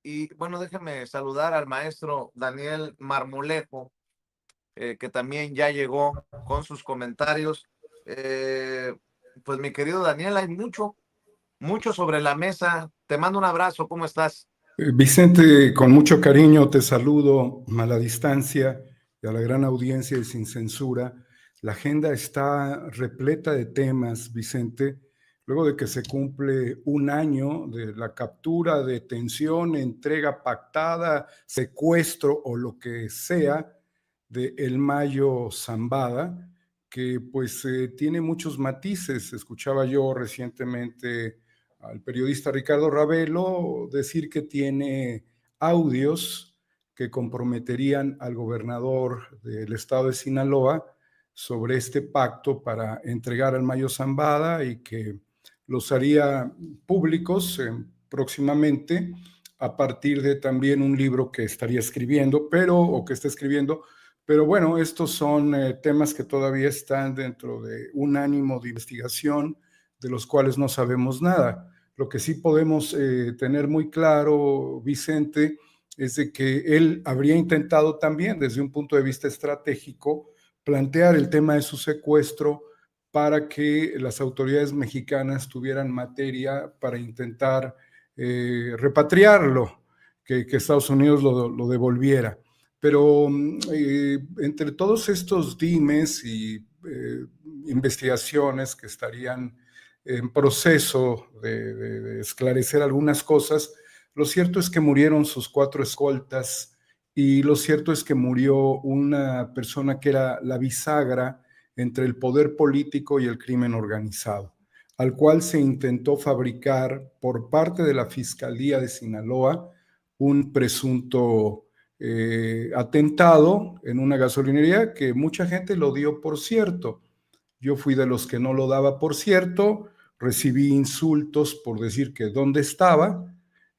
Y bueno, déjeme saludar al maestro Daniel Marmolejo, que también ya llegó con sus comentarios. Eh, pues mi querido Daniel, hay mucho sobre la mesa. Te mando un abrazo, ¿cómo estás? Vicente, con mucho cariño te saludo a la distancia y a la gran audiencia de Sin Censura. La agenda está repleta de temas, Vicente, luego de que se cumple un año de la captura, detención, entrega pactada, secuestro o lo que sea de El Mayo Zambada, que pues tiene muchos matices. Escuchaba yo recientemente al periodista Ricardo Ravelo decir que tiene audios que comprometerían al gobernador del estado de Sinaloa sobre este pacto para entregar al Mayo Zambada y que los haría públicos próximamente a partir de también un libro que estaría escribiendo, o que está escribiendo, pero bueno, estos son temas que todavía están dentro de un ánimo de investigación de los cuales no sabemos nada. Lo que sí podemos tener muy claro, Vicente, es de que él habría intentado también, desde un punto de vista estratégico, plantear el tema de su secuestro para que las autoridades mexicanas tuvieran materia para intentar repatriarlo, que Estados Unidos lo devolviera. Pero entre todos estos dimes y investigaciones que estarían en proceso de esclarecer algunas cosas, lo cierto es que murieron sus 4 escoltas y lo cierto es que murió una persona que era la bisagra entre el poder político y el crimen organizado, al cual se intentó fabricar por parte de la Fiscalía de Sinaloa un presunto atentado en una gasolinería que mucha gente lo dio por cierto. Yo fui de los que no lo daba por cierto, recibí insultos por decir que dónde estaba,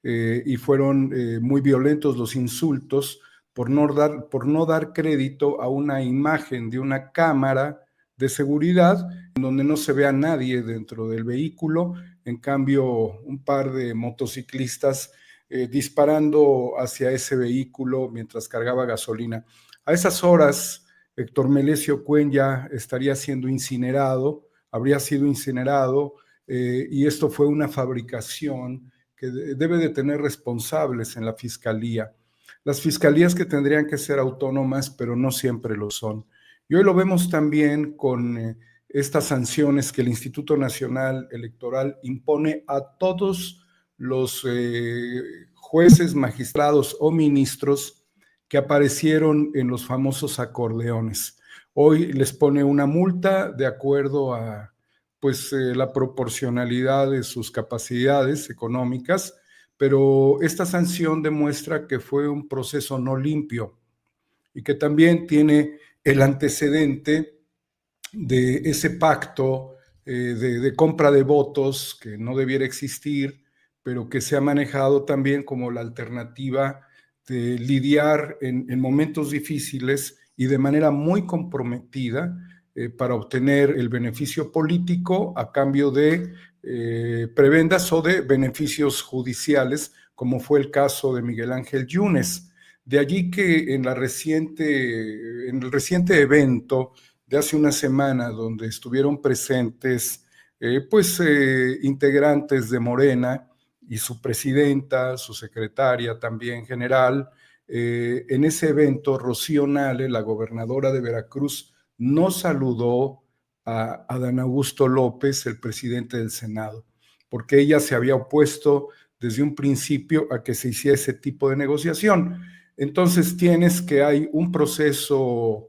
y fueron muy violentos los insultos por no dar crédito a una imagen de una cámara de seguridad en donde no se ve a nadie dentro del vehículo. En cambio, un par de motociclistas disparando hacia ese vehículo mientras cargaba gasolina. A esas horas, Héctor Melesio Cuen ya estaría siendo incinerado, habría sido incinerado, y esto fue una fabricación que debe de tener responsables en la fiscalía. Las fiscalías que tendrían que ser autónomas, pero no siempre lo son. Y hoy lo vemos también con estas sanciones que el Instituto Nacional Electoral impone a todos los jueces, magistrados o ministros que aparecieron en los famosos acordeones. Hoy les pone una multa de acuerdo a pues la proporcionalidad de sus capacidades económicas, pero esta sanción demuestra que fue un proceso no limpio y que también tiene el antecedente de ese pacto de compra de votos que no debiera existir, pero que se ha manejado también como la alternativa de lidiar en momentos difíciles y de manera muy comprometida para obtener el beneficio político a cambio de prebendas o de beneficios judiciales, como fue el caso de Miguel Ángel Yunes. De allí que en el reciente evento de hace una semana, donde estuvieron presentes integrantes de Morena y su presidenta, su secretaria también general. En ese evento, Rocío Nale, la gobernadora de Veracruz, no saludó a Adán Augusto López, el presidente del Senado, porque ella se había opuesto desde un principio a que se hiciera ese tipo de negociación. Entonces tienes que hay un proceso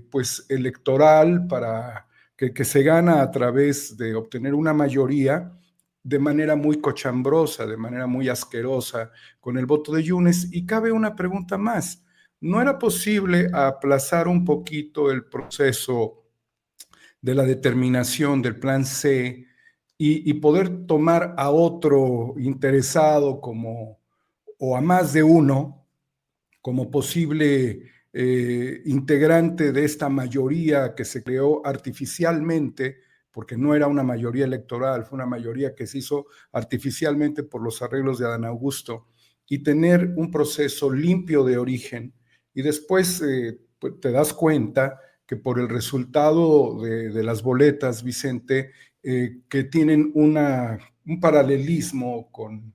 pues electoral para que se gana a través de obtener una mayoría de manera muy cochambrosa, de manera muy asquerosa, con el voto de Yunes. Y cabe una pregunta más. ¿No era posible aplazar un poquito el proceso de la determinación del plan C y poder tomar a otro interesado como, o a más de uno, como posible integrante de esta mayoría que se creó artificialmente, porque no era una mayoría electoral, fue una mayoría que se hizo artificialmente por los arreglos de Adán Augusto, y tener un proceso limpio de origen. Y después pues te das cuenta que por el resultado de las boletas, Vicente, que tienen un paralelismo con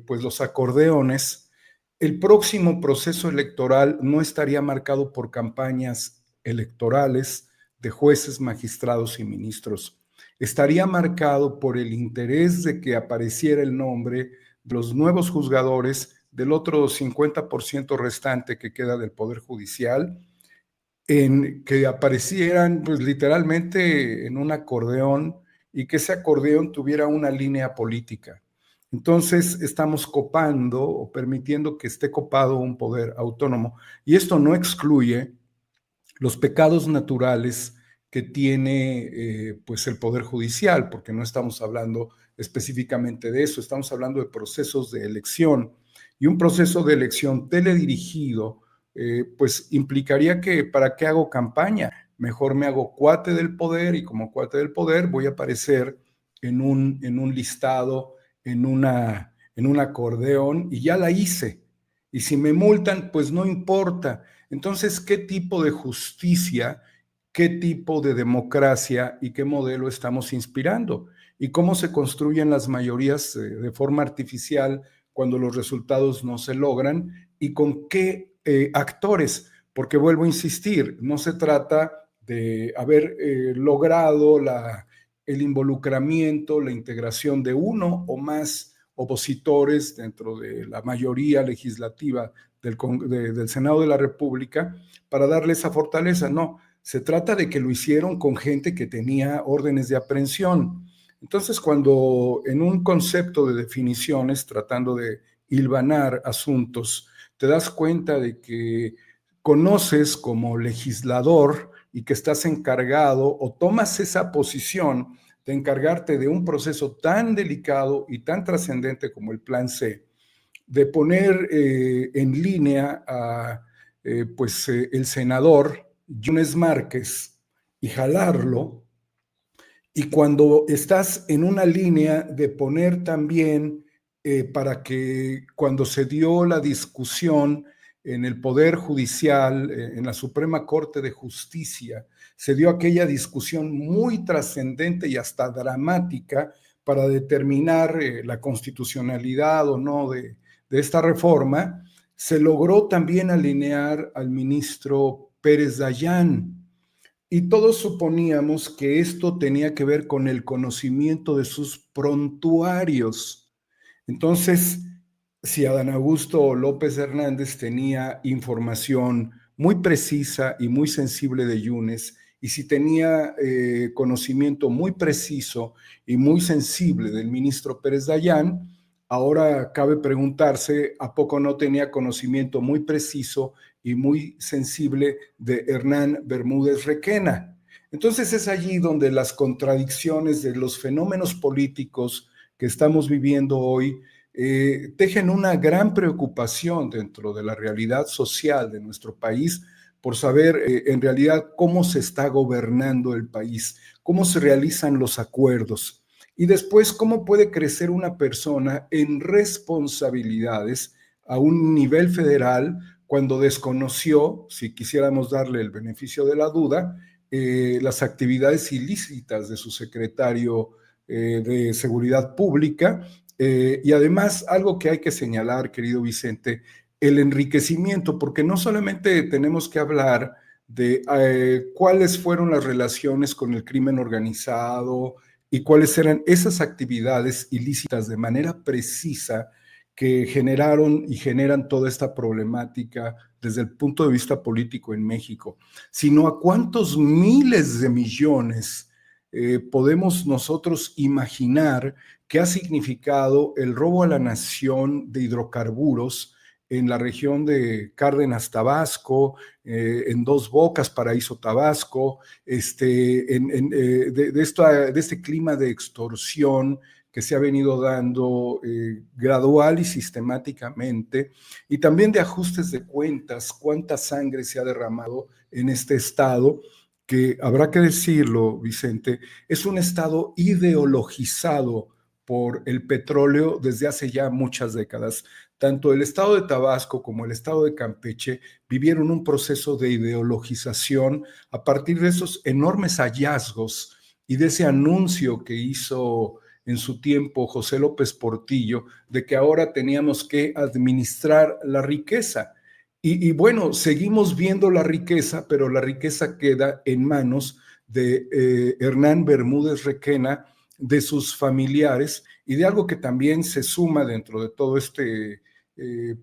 pues los acordeones, el próximo proceso electoral no estaría marcado por campañas electorales de jueces, magistrados y ministros. Estaría marcado por el interés de que apareciera el nombre de los nuevos juzgadores del otro 50% restante que queda del Poder Judicial, en que aparecieran pues literalmente en un acordeón y que ese acordeón tuviera una línea política. Entonces estamos copando o permitiendo que esté copado un poder autónomo. Y esto no excluye los pecados naturales que tiene pues el Poder Judicial, porque no estamos hablando específicamente de eso, estamos hablando de procesos de elección. Y un proceso de elección teledirigido pues implicaría que ¿para qué hago campaña? Mejor me hago cuate del poder y como cuate del poder voy a aparecer en un listado, en un acordeón y ya la hice. Y si me multan, pues no importa. Entonces, ¿qué tipo de justicia, qué tipo de democracia y qué modelo estamos inspirando? ¿Y cómo se construyen las mayorías de forma artificial cuando los resultados no se logran? ¿Y con qué actores? Porque vuelvo a insistir, no se trata de haber logrado el involucramiento, la integración de uno o más opositores dentro de la mayoría legislativa del Senado de la República para darle esa fortaleza. No, se trata de que lo hicieron con gente que tenía órdenes de aprehensión. Entonces, cuando en un concepto de definiciones, tratando de hilvanar asuntos, te das cuenta de que conoces como legislador y que estás encargado o tomas esa posición de encargarte de un proceso tan delicado y tan trascendente como el Plan C, de poner en línea a el senador Yunes Márquez y jalarlo, y cuando estás en una línea de poner también para que cuando se dio la discusión en el Poder Judicial, en la Suprema Corte de Justicia, se dio aquella discusión muy trascendente y hasta dramática para determinar la constitucionalidad o no de esta reforma, se logró también alinear al ministro Pérez Dayán, y todos suponíamos que esto tenía que ver con el conocimiento de sus prontuarios. Entonces, si Adán Augusto López Hernández tenía información muy precisa y muy sensible de Yunes, y si tenía conocimiento muy preciso y muy sensible del ministro Pérez Dayán, ahora cabe preguntarse, ¿a poco no tenía conocimiento muy preciso y muy sensible de Hernán Bermúdez Requena? Entonces es allí donde las contradicciones de los fenómenos políticos que estamos viviendo hoy tejen una gran preocupación dentro de la realidad social de nuestro país por saber en realidad cómo se está gobernando el país, cómo se realizan los acuerdos y después cómo puede crecer una persona en responsabilidades a un nivel federal cuando desconoció, si quisiéramos darle el beneficio de la duda, las actividades ilícitas de su secretario de Seguridad Pública. Y además, algo que hay que señalar, querido Vicente, el enriquecimiento, porque no solamente tenemos que hablar de cuáles fueron las relaciones con el crimen organizado y cuáles eran esas actividades ilícitas de manera precisa que generaron y generan toda esta problemática desde el punto de vista político en México, sino a cuántos miles de millones podemos nosotros imaginar qué ha significado el robo a la nación de hidrocarburos en la región de Cárdenas, Tabasco, en Dos Bocas, Paraíso, Tabasco, de este clima de extorsión que se ha venido dando gradual y sistemáticamente, y también de ajustes de cuentas, cuánta sangre se ha derramado en este estado, que habrá que decirlo, Vicente, es un estado ideologizado por el petróleo desde hace ya muchas décadas. Tanto el estado de Tabasco como el estado de Campeche vivieron un proceso de ideologización a partir de esos enormes hallazgos y de ese anuncio que hizo en su tiempo José López Portillo de que ahora teníamos que administrar la riqueza. Y bueno, seguimos viendo la riqueza, pero la riqueza queda en manos de Hernán Bermúdez Requena, de sus familiares y de algo que también se suma dentro de todo este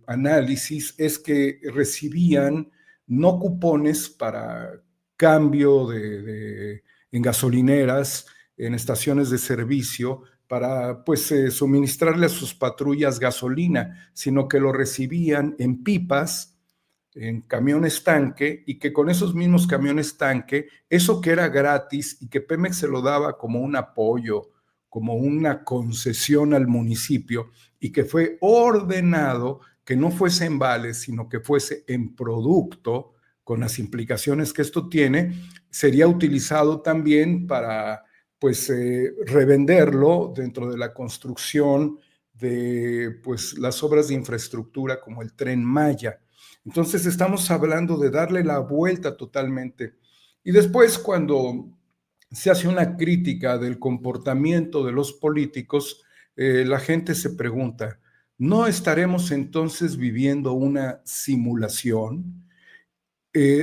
análisis, es que recibían no cupones para cambio en gasolineras, en estaciones de servicio, para pues suministrarle a sus patrullas gasolina, sino que lo recibían en pipas, en camiones tanque, y que con esos mismos camiones tanque, eso que era gratis y que Pemex se lo daba como un apoyo, como una concesión al municipio, y que fue ordenado que no fuese en vales, sino que fuese en producto, con las implicaciones que esto tiene, sería utilizado también para pues revenderlo dentro de la construcción de pues las obras de infraestructura como el Tren Maya. Entonces estamos hablando de darle la vuelta totalmente. Y después cuando se hace una crítica del comportamiento de los políticos, la gente se pregunta, ¿no estaremos entonces viviendo una simulación?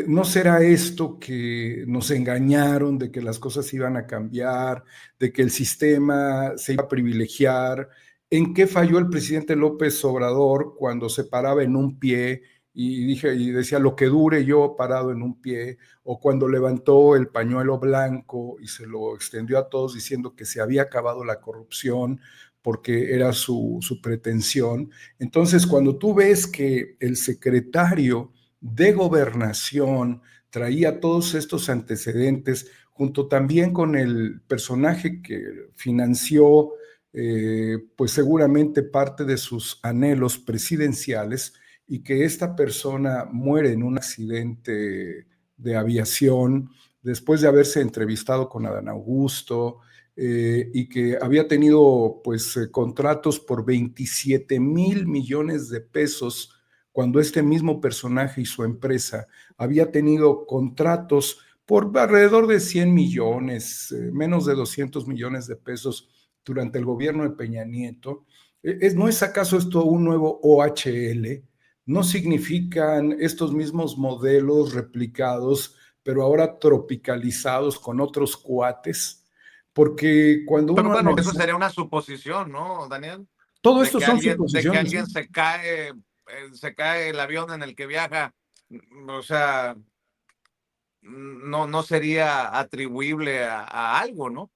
¿No será esto que nos engañaron de que las cosas iban a cambiar, de que el sistema se iba a privilegiar? ¿En qué falló el presidente López Obrador cuando se paraba en un pie y decía lo que dure yo parado en un pie? O cuando levantó el pañuelo blanco y se lo extendió a todos diciendo que se había acabado la corrupción porque era su pretensión. Entonces, cuando tú ves que el secretario de gobernación traía todos estos antecedentes, junto también con el personaje que financió, pues seguramente parte de sus anhelos presidenciales, y que esta persona muere en un accidente de aviación después de haberse entrevistado con Adán Augusto, y que había tenido pues contratos por 27,000 millones de pesos, cuando este mismo personaje y su empresa había tenido contratos por alrededor de 100 millones, menos de 200 millones de pesos durante el gobierno de Peña Nieto. ¿No es acaso esto un nuevo OHL? ¿No significan estos mismos modelos replicados, pero ahora tropicalizados con otros cuates? Porque cuando Pero uno bueno, eso analiza, sería una suposición, ¿no, Daniel? todo De esto que son alguien suposiciones, ¿sí? se cae el avión en el que viaja, o sea, no sería atribuible a algo, ¿no?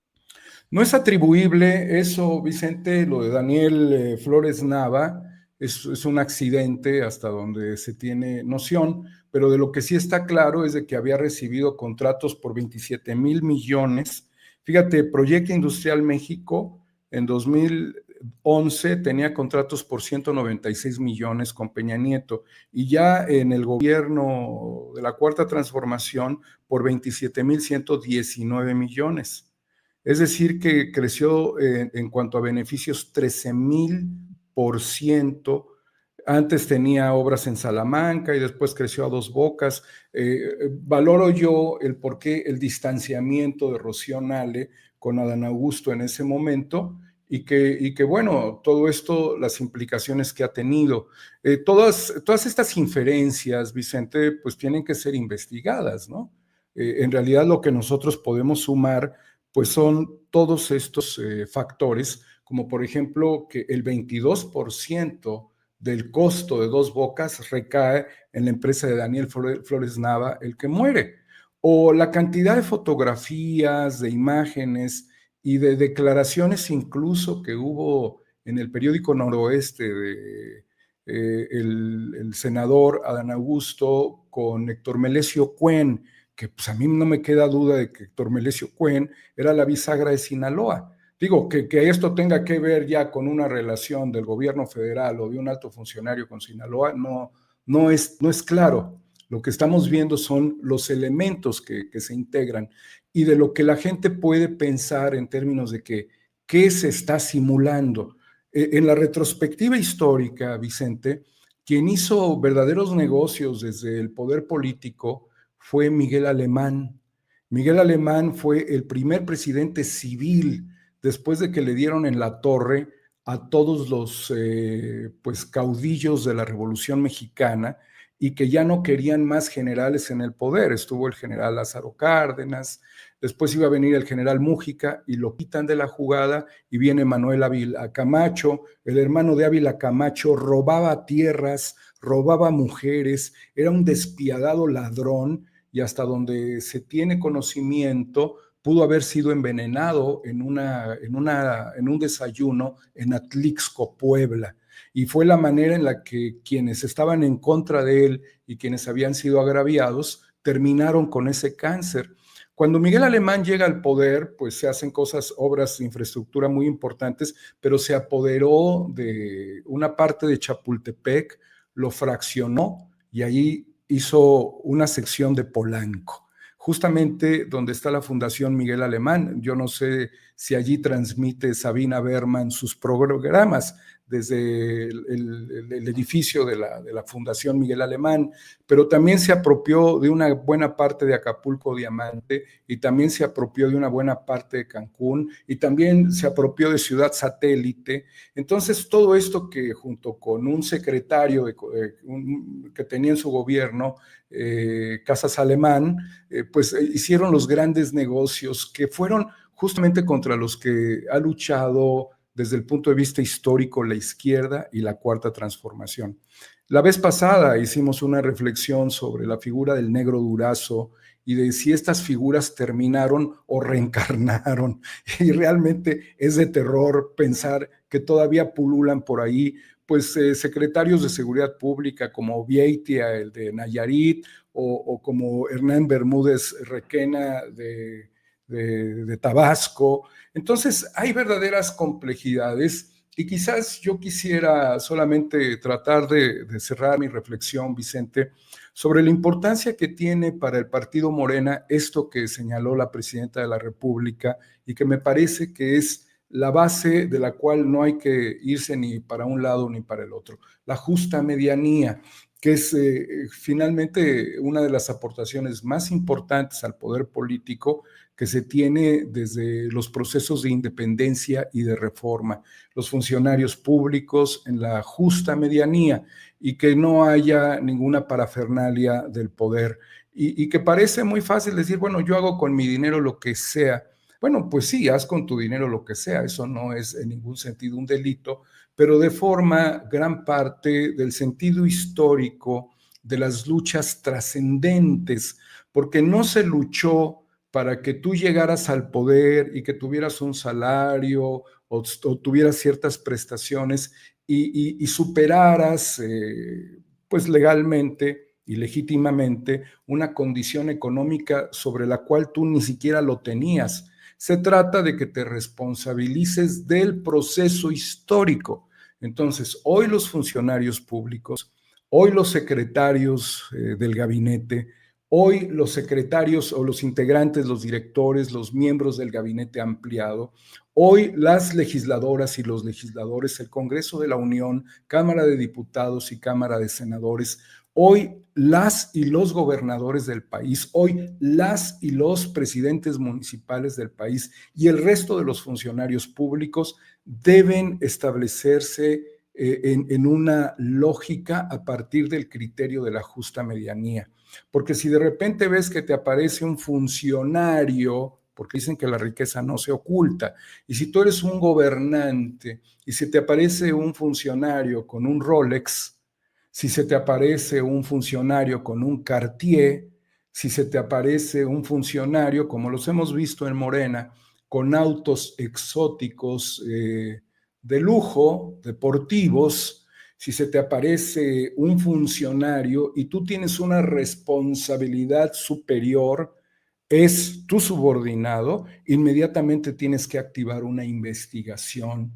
No es atribuible eso, Vicente, lo de Daniel Flores Nava, es un accidente hasta donde se tiene noción, pero de lo que sí está claro es de que había recibido contratos por 27,000 millones. Fíjate, Proyecto Industrial México en 2011 tenía contratos por 196 millones con Peña Nieto, y ya en el gobierno de la Cuarta Transformación por 27,119 millones. Es decir, que creció en cuanto a beneficios 13,000%. Antes tenía obras en Salamanca y después creció a Dos Bocas. Valoro yo el por qué el distanciamiento de Rocío Nale con Adán Augusto en ese momento, y que bueno, todo esto, las implicaciones que ha tenido. Todas estas inferencias, Vicente, pues tienen que ser investigadas, ¿no? En realidad lo que nosotros podemos sumar pues son todos estos factores, como por ejemplo que el 22% del costo de Dos Bocas recae en la empresa de Daniel Flores Nava, el que muere, o la cantidad de fotografías, de imágenes y de declaraciones incluso que hubo en el periódico Noroeste de el senador Adán Augusto con Héctor Melesio Cuen, que pues a mí no me queda duda de que Héctor Melesio Cuen era la bisagra de Sinaloa. Digo, que esto tenga que ver ya con una relación del gobierno federal o de un alto funcionario con Sinaloa, no es claro. Lo que estamos viendo son los elementos que se integran, y de lo que la gente puede pensar en términos de que qué se está simulando. En la retrospectiva histórica, Vicente, quien hizo verdaderos negocios desde el poder político fue Miguel Alemán. Miguel Alemán fue el primer presidente civil después de que le dieron en la torre a todos los pues, caudillos de la Revolución Mexicana y que ya no querían más generales en el poder. Estuvo el general Lázaro Cárdenas, después iba a venir el general Mújica y lo quitan de la jugada y viene Manuel Ávila Camacho. El hermano de Ávila Camacho robaba tierras, robaba mujeres, era un despiadado ladrón y hasta donde se tiene conocimiento pudo haber sido envenenado en un desayuno en Atlixco, Puebla. Y fue la manera en la que quienes estaban en contra de él y quienes habían sido agraviados terminaron con ese cáncer. Cuando Miguel Alemán llega al poder, pues se hacen obras de infraestructura muy importantes, pero se apoderó de una parte de Chapultepec, lo fraccionó y ahí hizo una sección de Polanco, justamente donde está la Fundación Miguel Alemán. Yo no sé si allí transmite Sabina Berman sus programas desde el edificio de la Fundación Miguel Alemán, pero también se apropió de una buena parte de Acapulco Diamante y también se apropió de una buena parte de Cancún y también se apropió de Ciudad Satélite. Entonces, todo esto que junto con un secretario que tenía en su gobierno, Casas Alemán, pues hicieron los grandes negocios que fueron justamente contra los que ha luchado desde el punto de vista histórico la izquierda y la Cuarta Transformación. La vez pasada hicimos una reflexión sobre la figura del Negro Durazo y de si estas figuras terminaron o reencarnaron. Y realmente es de terror pensar que todavía pululan por ahí pues secretarios de seguridad pública como Vieitia, el de Nayarit, o como Hernán Bermúdez Requena de Tabasco. Entonces hay verdaderas complejidades y quizás yo quisiera solamente tratar de cerrar mi reflexión, Vicente, sobre la importancia que tiene para el partido Morena esto que señaló la presidenta de la República y que me parece que es la base de la cual no hay que irse ni para un lado ni para el otro, la justa medianía, que es finalmente una de las aportaciones más importantes al poder político que se tiene desde los procesos de independencia y de reforma, los funcionarios públicos en la justa medianía y que no haya ninguna parafernalia del poder y que parece muy fácil decir, bueno, yo hago con mi dinero lo que sea. Bueno, pues sí, haz con tu dinero lo que sea, eso no es en ningún sentido un delito, pero deforma gran parte del sentido histórico de las luchas trascendentes, porque no se luchó para que tú llegaras al poder y que tuvieras un salario o tuvieras ciertas prestaciones y superaras, pues legalmente y legítimamente, una condición económica sobre la cual tú ni siquiera lo tenías. Se trata de que te responsabilices del proceso histórico. Entonces, hoy los funcionarios públicos, hoy los secretarios del gabinete, hoy los secretarios o los integrantes, los directores, los miembros del gabinete ampliado, hoy las legisladoras y los legisladores, el Congreso de la Unión, Cámara de Diputados y Cámara de Senadores, hoy las y los gobernadores del país, hoy las y los presidentes municipales del país y el resto de los funcionarios públicos deben establecerse en una lógica a partir del criterio de la justa medianía. Porque si de repente ves que te aparece un funcionario, porque dicen que la riqueza no se oculta, y si tú eres un gobernante y si te aparece un funcionario con un Rolex, si se te aparece un funcionario con un Cartier, si se te aparece un funcionario, como los hemos visto en Morena, con autos exóticos de lujo, deportivos, si se te aparece un funcionario y tú tienes una responsabilidad superior, es tu subordinado, inmediatamente tienes que activar una investigación.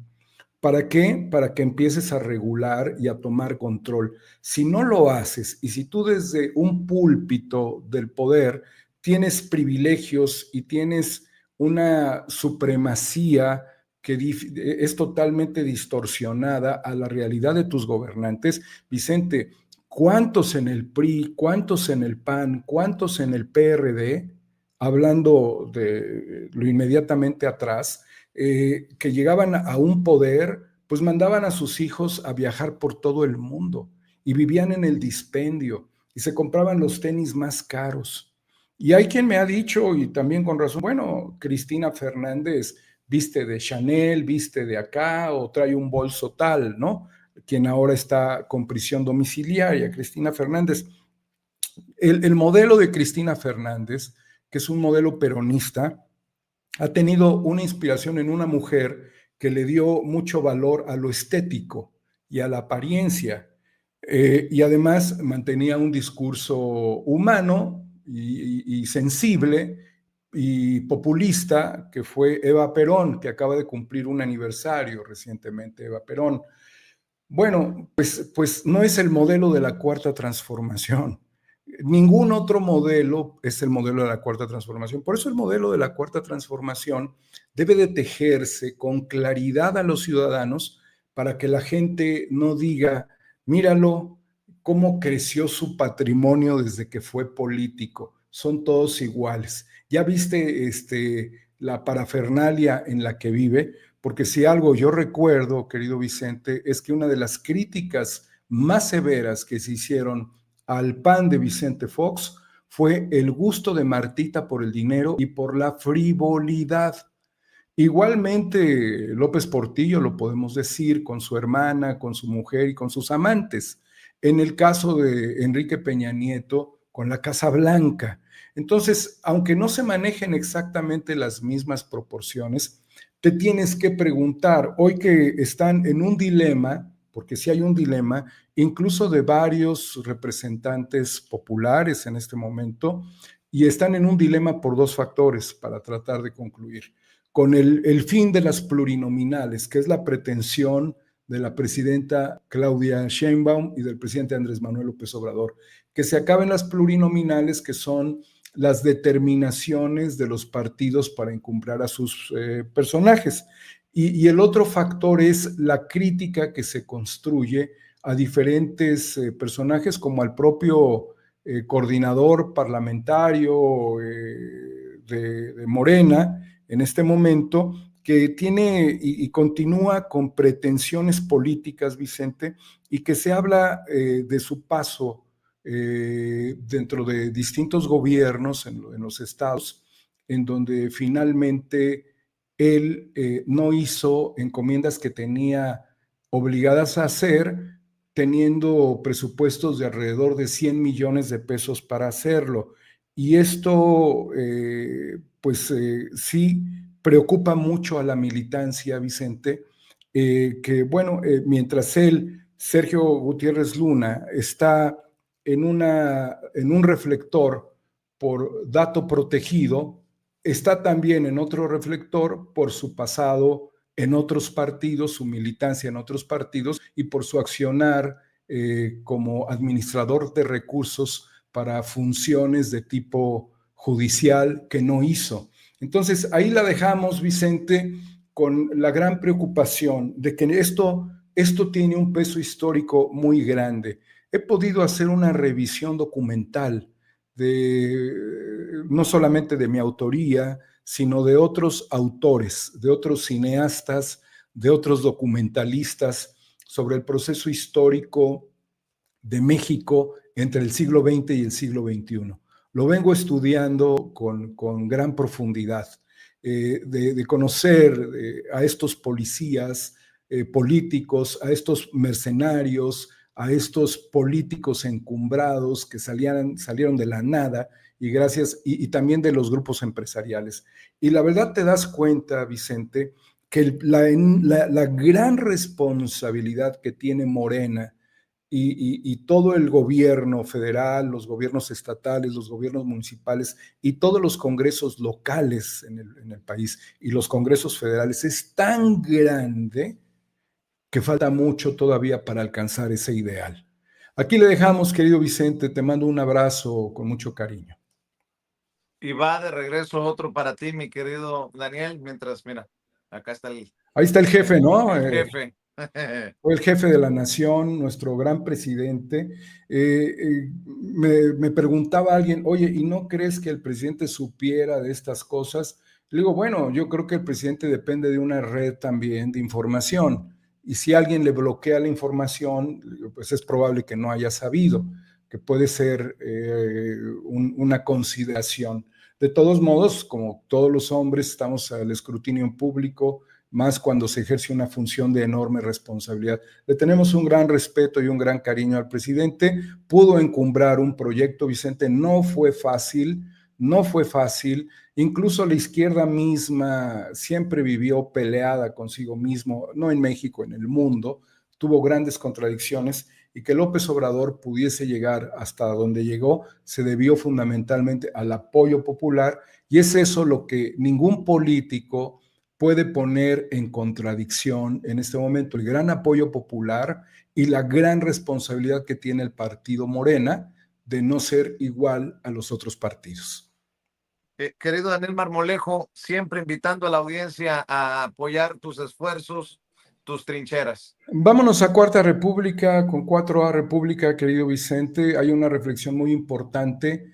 ¿Para qué? Para que empieces a regular y a tomar control. Si no lo haces y si tú desde un púlpito del poder tienes privilegios y tienes una supremacía que es totalmente distorsionada a la realidad de tus gobernantes. Vicente, ¿cuántos en el PRI, cuántos en el PAN, cuántos en el PRD, hablando de lo inmediatamente atrás, que llegaban a un poder, pues mandaban a sus hijos a viajar por todo el mundo y vivían en el dispendio y se compraban los tenis más caros? Y hay quien me ha dicho, y también con razón, bueno, Cristina Fernández viste de Chanel, viste de acá, o trae un bolso tal, ¿no? Quien ahora está con prisión domiciliaria, Cristina Fernández. El modelo de Cristina Fernández, que es un modelo peronista, ha tenido una inspiración en una mujer que le dio mucho valor a lo estético y a la apariencia, y además mantenía un discurso humano y sensible y populista, que fue Eva Perón, que acaba de cumplir un aniversario recientemente, Eva Perón. Bueno, pues no es el modelo de la cuarta transformación. Ningún otro modelo es el modelo de la cuarta transformación. Por eso el modelo de la cuarta transformación debe de tejerse con claridad a los ciudadanos para que la gente no diga, míralo, cómo creció su patrimonio desde que fue político. Son todos iguales. ¿Ya viste la parafernalia en la que vive? Porque si algo yo recuerdo, querido Vicente, es que una de las críticas más severas que se hicieron al PAN de Vicente Fox fue el gusto de Martita por el dinero y por la frivolidad. Igualmente, López Portillo lo podemos decir con su hermana, con su mujer y con sus amantes. En el caso de Enrique Peña Nieto, con la Casa Blanca. Entonces, aunque no se manejen exactamente las mismas proporciones, te tienes que preguntar, hoy que están en un dilema, porque sí hay un dilema, incluso de varios representantes populares en este momento, y están en un dilema por dos factores para tratar de concluir con el fin de las plurinominales, que es la pretensión de la presidenta Claudia Sheinbaum y del presidente Andrés Manuel López Obrador, que se acaben las plurinominales, que son las determinaciones de los partidos para encumbrar a sus personajes. Y el otro factor es la crítica que se construye a diferentes personajes, como al propio coordinador parlamentario de Morena, en este momento, que tiene y continúa con pretensiones políticas, Vicente, y que se habla de su paso dentro de distintos gobiernos en los estados, en donde finalmente él no hizo encomiendas que tenía obligadas a hacer, teniendo presupuestos de alrededor de 100 millones de pesos para hacerlo. Y esto, sí preocupa mucho a la militancia, Vicente, que bueno, mientras él, Sergio Gutiérrez Luna, está en un reflector por dato protegido, está también en otro reflector por su pasado en otros partidos, su militancia en otros partidos y por su accionar como administrador de recursos para funciones de tipo judicial que no hizo. Entonces, ahí la dejamos, Vicente, con la gran preocupación de que esto tiene un peso histórico muy grande. He podido hacer una revisión documental no solamente de mi autoría, sino de otros autores, de otros cineastas, de otros documentalistas sobre el proceso histórico de México entre el siglo XX y el siglo XXI. Lo vengo estudiando con gran profundidad, de conocer a estos policías políticos, a estos mercenarios, a estos políticos encumbrados que salieron de la nada y también de los grupos empresariales. Y la verdad te das cuenta, Vicente, que la gran responsabilidad que tiene Morena y todo el gobierno federal, los gobiernos estatales, los gobiernos municipales y todos los congresos locales en el país y los congresos federales es tan grande que falta mucho todavía para alcanzar ese ideal. Aquí le dejamos, querido Vicente, te mando un abrazo con mucho cariño. Y va de regreso otro para ti, mi querido Daniel, mientras, mira, acá está Ahí está el jefe, ¿no? El jefe. Fue el jefe de la nación, nuestro gran presidente. Me preguntaba alguien, oye, ¿y no crees que el presidente supiera de estas cosas? Le digo, bueno, yo creo que el presidente depende de una red también de información. Y si alguien le bloquea la información, pues es probable que no haya sabido, que puede ser una consideración. De todos modos, como todos los hombres, estamos al escrutinio público, más cuando se ejerce una función de enorme responsabilidad. Le tenemos un gran respeto y un gran cariño al presidente. Pudo encumbrar un proyecto, Vicente, no fue fácil, no fue fácil. Incluso la izquierda misma siempre vivió peleada consigo mismo, no en México, en el mundo, tuvo grandes contradicciones y que López Obrador pudiese llegar hasta donde llegó se debió fundamentalmente al apoyo popular y es eso lo que ningún político puede poner en contradicción en este momento el gran apoyo popular y la gran responsabilidad que tiene el partido Morena de no ser igual a los otros partidos. Querido Daniel Marmolejo, siempre invitando a la audiencia a apoyar tus esfuerzos, tus trincheras. Vámonos a Cuarta República, con 4A República, querido Vicente. Hay una reflexión muy importante,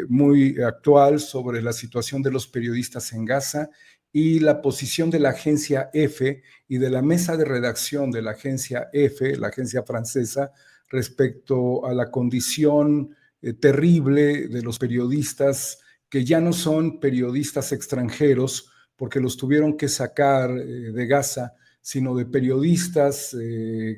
muy actual sobre la situación de los periodistas en Gaza y la posición de la agencia EFE y de la mesa de redacción de la agencia EFE, la agencia francesa, respecto a la condición terrible de los periodistas que ya no son periodistas extranjeros porque los tuvieron que sacar de Gaza, sino de periodistas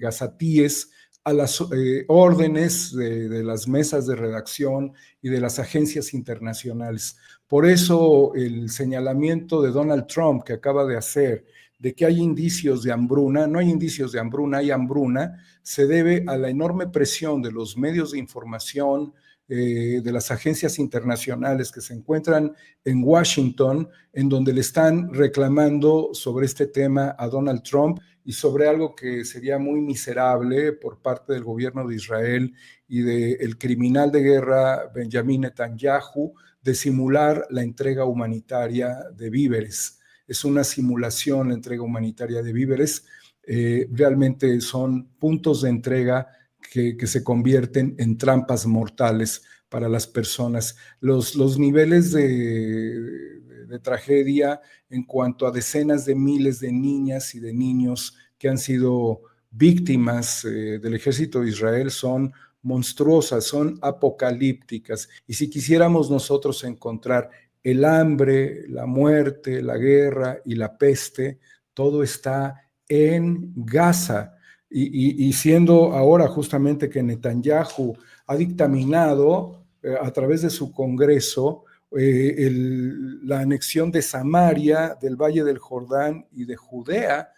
gazatíes a las órdenes de las mesas de redacción y de las agencias internacionales. Por eso el señalamiento de Donald Trump que acaba de hacer de que hay indicios de hambruna, no hay indicios de hambruna, hay hambruna, se debe a la enorme presión de los medios de información, de las agencias internacionales que se encuentran en Washington, en donde le están reclamando sobre este tema a Donald Trump y sobre algo que sería muy miserable por parte del gobierno de Israel y del criminal de guerra Benjamin Netanyahu de simular la entrega humanitaria de víveres. Es una simulación la entrega humanitaria de víveres. Realmente son puntos de entrega que se convierten en trampas mortales para las personas. Los niveles de tragedia en cuanto a decenas de miles de niñas y de niños que han sido víctimas del ejército de Israel son monstruosas, son apocalípticas. Y si quisiéramos nosotros encontrar el hambre, la muerte, la guerra y la peste, todo está en Gaza. Y siendo ahora justamente que Netanyahu ha dictaminado a través de su Congreso la anexión de Samaria, del Valle del Jordán y de Judea,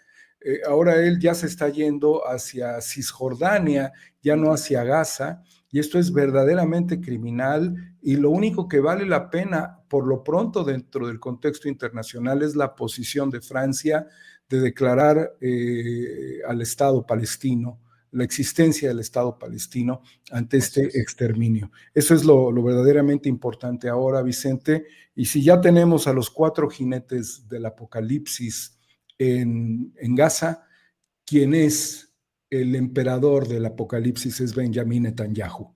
ahora él ya se está yendo hacia Cisjordania, ya no hacia Gaza, y esto es verdaderamente criminal y lo único que vale la pena por lo pronto dentro del contexto internacional es la posición de Francia de declarar al Estado palestino, la existencia del Estado palestino ante este exterminio. Eso es lo verdaderamente importante ahora, Vicente, y si ya tenemos a los 4 jinetes del apocalipsis en Gaza, quien es el emperador del apocalipsis es Benjamin Netanyahu.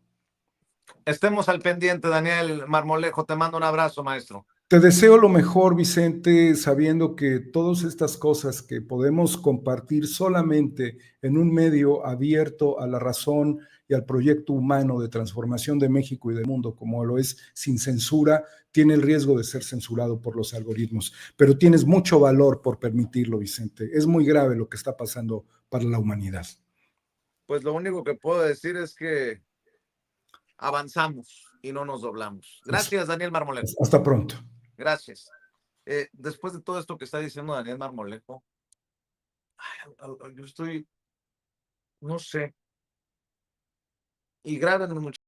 Estemos al pendiente, Daniel Marmolejo. Te mando un abrazo, maestro. Te deseo lo mejor, Vicente, sabiendo que todas estas cosas que podemos compartir solamente en un medio abierto a la razón y al proyecto humano de transformación de México y del mundo, como lo es sin censura, tiene el riesgo de ser censurado por los algoritmos. Pero tienes mucho valor por permitirlo, Vicente. Es muy grave lo que está pasando para la humanidad. Pues lo único que puedo decir es que avanzamos y no nos doblamos. Gracias, Daniel Marmolejo. Hasta pronto. Gracias. Después de todo esto que está diciendo Daniel Marmolejo, yo estoy, no sé, y grábenme mucho.